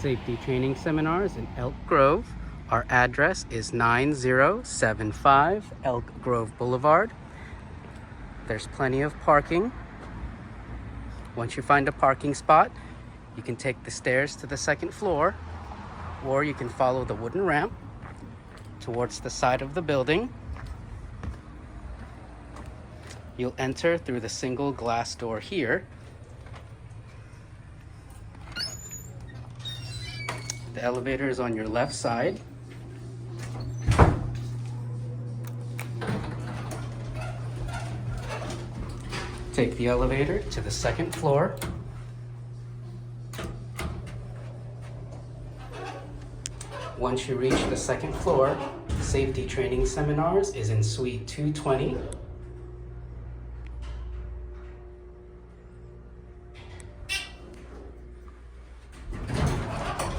Safety Training Seminars in Elk Grove. Our address is 9075 Elk Grove Boulevard. There's plenty of parking. Once you find a parking spot, you can take the stairs to the second floor, or you can follow the wooden ramp towards the side of the building. You'll enter through the single glass door here. The elevator is on your left side. Take the elevator to the second floor. Once you reach the second floor, Safety Training Seminars is in Suite 220.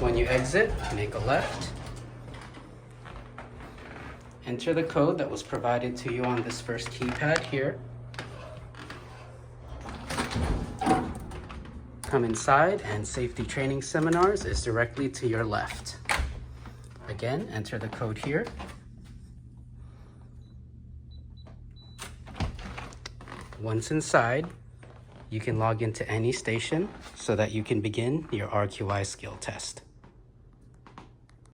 When you exit, make a left. Enter the code that was provided to you on this first keypad here. Come inside, and Safety Training Seminars is directly to your left. Again, enter the code here. Once inside, you can log into any station so that you can begin your RQI skill test.